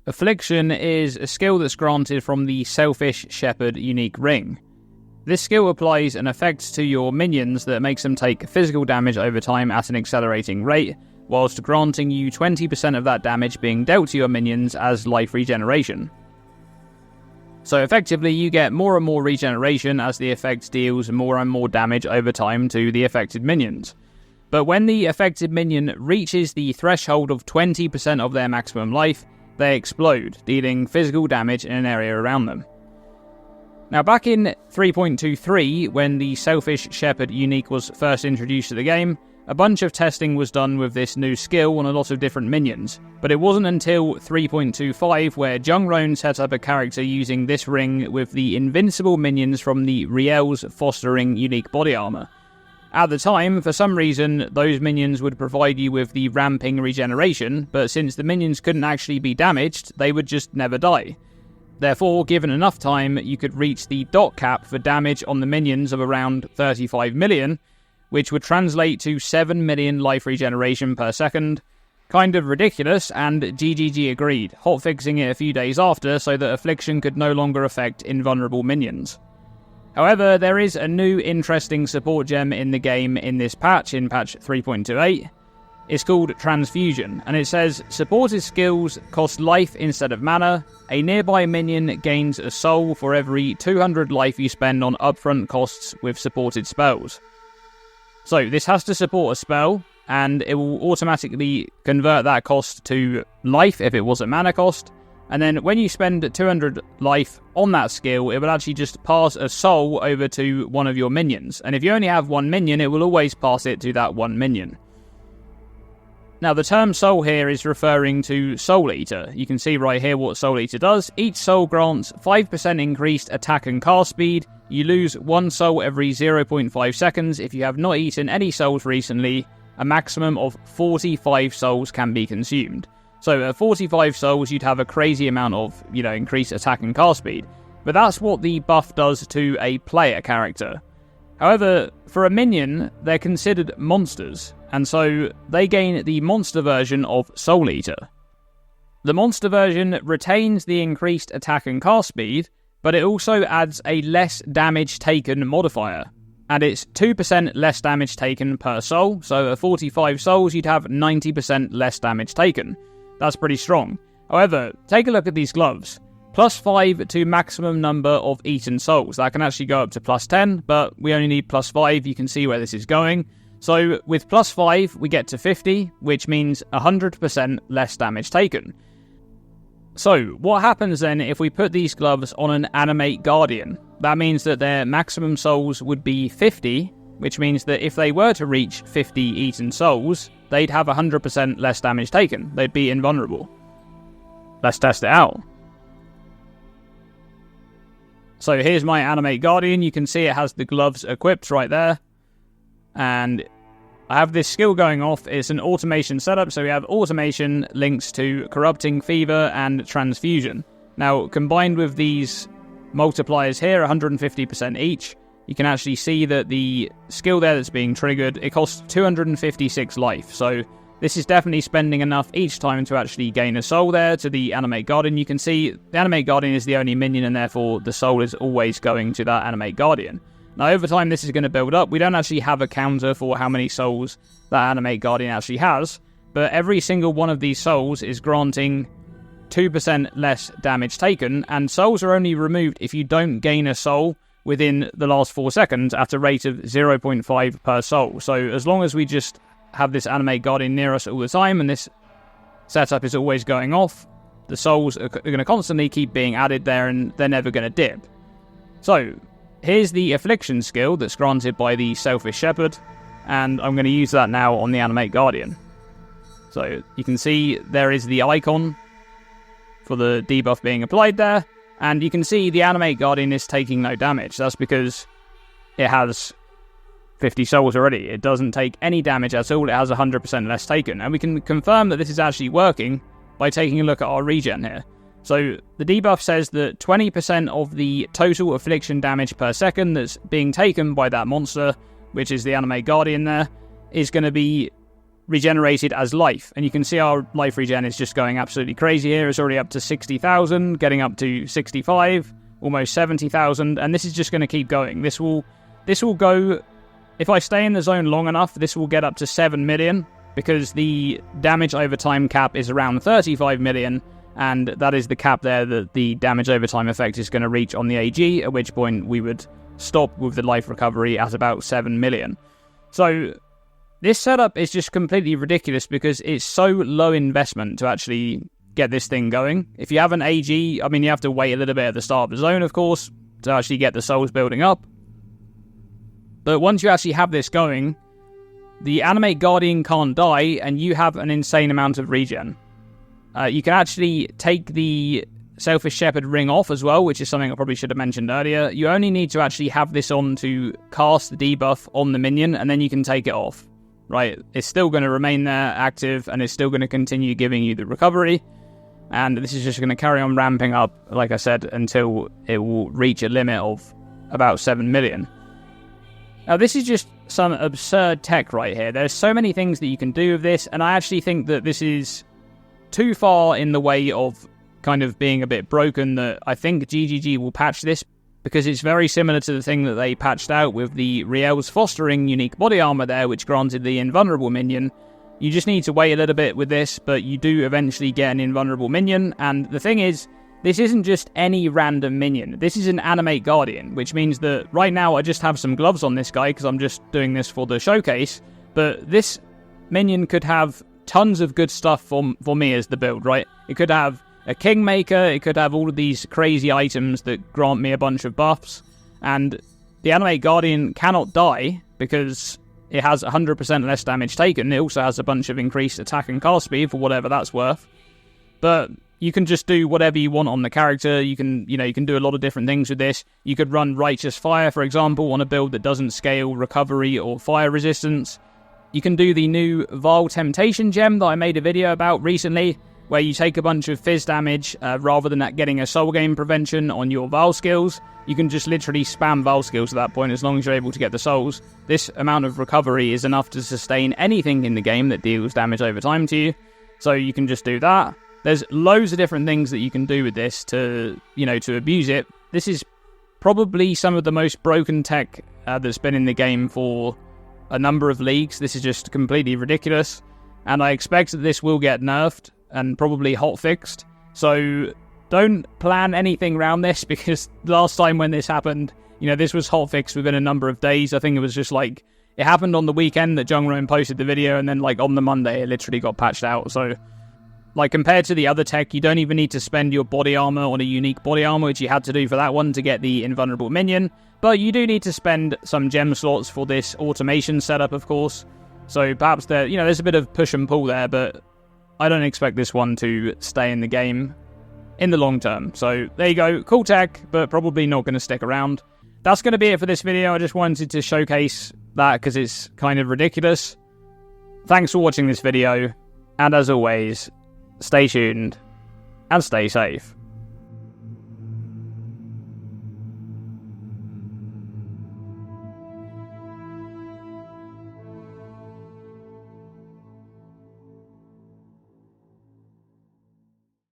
Affliction is a skill that's granted from the Selfish Shepherd unique ring. This skill applies an effect to your minions that makes them take physical damage over time at an accelerating rate, whilst granting you 20% of that damage being dealt to your minions as life regeneration. So effectively, you get more and more regeneration as the effect deals more and more damage over time to the affected minions. But when the affected minion reaches the threshold of 20% of their maximum life, they explode, dealing physical damage in an area around them. Now, back in 3.23, when the Selfish Shepherd unique was first introduced to the game, a bunch of testing was done with this new skill on a lot of different minions, but it wasn't until 3.25 where Jung Roan set up a character using this ring with the invincible minions from the Riel's Fostering unique body armor. At the time, for some reason, those minions would provide you with the ramping regeneration, but since the minions couldn't actually be damaged, they would just never die. Therefore, given enough time, you could reach the dot cap for damage on the minions of around 35 million, which would translate to 7 million life regeneration per second. Kind of ridiculous, and GGG agreed, hotfixing it a few days after so that Affliction could no longer affect invulnerable minions. However, there is a new interesting support gem in the game in this patch, in patch 3.28. It's called Transfusion, and it says, supported skills cost life instead of mana. A nearby minion gains a soul for every 200 life you spend on upfront costs with supported spells. So this has to support a spell, and it will automatically convert that cost to life if it was a mana cost. And then when you spend 200 life on that skill, it will actually just pass a soul over to one of your minions. And if you only have one minion, it will always pass it to that one minion. Now, the term soul here is referring to Soul Eater. You can see right here what Soul Eater does. Each soul grants 5% increased attack and cast speed. You lose one soul every 0.5 seconds. If you have not eaten any souls recently, a maximum of 45 souls can be consumed. So at 45 souls, you'd have a crazy amount of, increased attack and cast speed. But that's what the buff does to a player character. However, for a minion, they're considered monsters, and so they gain the monster version of Soul Eater. The monster version retains the increased attack and cast speed, but it also adds a less damage taken modifier. And it's 2% less damage taken per soul, so at 45 souls you'd have 90% less damage taken. That's pretty strong. However, take a look at these gloves. +5 to maximum number of eaten souls. That can actually go up to +10, but we only need +5. You can see where this is going. So with +5, we get to 50, which means 100% less damage taken. So what happens then if we put these gloves on an Animate Guardian? That means that their maximum souls would be 50, which means that if they were to reach 50 eaten souls, they'd have 100% less damage taken. They'd be invulnerable. Let's test it out. So here's my Animate Guardian. You can see it has the gloves equipped right there. And I have this skill going off. It's an automation setup, so we have automation links to Corrupting Fever and Transfusion. Now, combined with these multipliers here, 150% each, you can actually see that the skill there that's being triggered, it costs 256 life. So this is definitely spending enough each time to actually gain a soul there to the Animate Guardian. You can see the Animate Guardian is the only minion, and therefore the soul is always going to that Animate Guardian. Now, over time, this is going to build up. We don't actually have a counter for how many souls that Animate Guardian actually has, but every single one of these souls is granting 2% less damage taken, and souls are only removed if you don't gain a soul within the last 4 seconds at a rate of 0.5 per soul. So as long as we just have this Animate Guardian near us all the time, and this setup is always going off, the souls are going to constantly keep being added there, and they're never going to dip. So here's the Affliction skill that's granted by the Selfish Shepherd, and I'm going to use that now on the Animate Guardian. So you can see there is the icon for the debuff being applied there, and you can see the Animate Guardian is taking no damage. That's because it has 50 souls already. It doesn't take any damage at all. It has 100% less taken, and we can confirm that this is actually working by taking a look at our regen here. So the debuff says that 20% of the total affliction damage per second that's being taken by that monster, which is the Animate Guardian there, is going to be regenerated as life. And you can see our life regen is just going absolutely crazy here. It's already up to 60,000, getting up to 65, almost 70,000, and this is just going to keep going. This will go, if I stay in the zone long enough, this will get up to 7 million, because the damage over time cap is around 35 million, and that is the cap there that the damage over time effect is going to reach on the AG, at which point we would stop with the life recovery at about 7 million. So this setup is just completely ridiculous because it's so low investment to actually get this thing going. If you have an AG, I mean, you have to wait a little bit at the start of the zone, of course, to actually get the souls building up. But once you actually have this going, the Animate Guardian can't die, and you have an insane amount of regen. You can actually take the Selfish Shepherd ring off as well, which is something I probably should have mentioned earlier. You only need to actually have this on to cast the debuff on the minion, and then you can take it off. Right? It's still going to remain there active, and it's still going to continue giving you the recovery. And this is just going to carry on ramping up, like I said, until it will reach a limit of about 7 million. Now, this is just some absurd tech right here. There's so many things that you can do with this, and I actually think that this is too far in the way of kind of being a bit broken that I think GGG will patch this, because it's very similar to the thing that they patched out with the Riel's Fostering unique body armor there, which granted the invulnerable minion. You just need to wait a little bit with this, but you do eventually get an invulnerable minion, and the thing is, this isn't just any random minion. This is an Animate Guardian, which means that right now I just have some gloves on this guy because I'm just doing this for the showcase, but this minion could have tons of good stuff for me as the build, right? It could have a Kingmaker, it could have all of these crazy items that grant me a bunch of buffs, and the Animate Guardian cannot die because it has 100% less damage taken. It also has a bunch of increased attack and cast speed for whatever that's worth. But you can just do whatever you want on the character. You can do a lot of different things with this. You could run Righteous Fire, for example, on a build that doesn't scale recovery or fire resistance. You can do the new Vile Temptation gem that I made a video about recently, where you take a bunch of fizz damage rather than getting a soul gain prevention on your Vile skills. You can just literally spam Vile skills at that point as long as you're able to get the souls. This amount of recovery is enough to sustain anything in the game that deals damage over time to you. So you can just do that. There's loads of different things that you can do with this to abuse it. This is probably some of the most broken tech that's been in the game for a number of leagues. This is just completely ridiculous. And I expect that this will get nerfed and probably hotfixed. So don't plan anything around this, because last time when this happened, this was hotfixed within a number of days. I think it was just it happened on the weekend that Jungroin posted the video, and then on the Monday it literally got patched out. So compared to the other tech, you don't even need to spend your body armor on a unique body armor, which you had to do for that one to get the invulnerable minion. But you do need to spend some gem slots for this automation setup, of course. So perhaps there's a bit of push and pull there, but I don't expect this one to stay in the game in the long term. So there you go, cool tech, but probably not going to stick around. That's going to be it for this video. I just wanted to showcase that because it's kind of ridiculous. Thanks for watching this video, and as always, stay tuned and stay safe.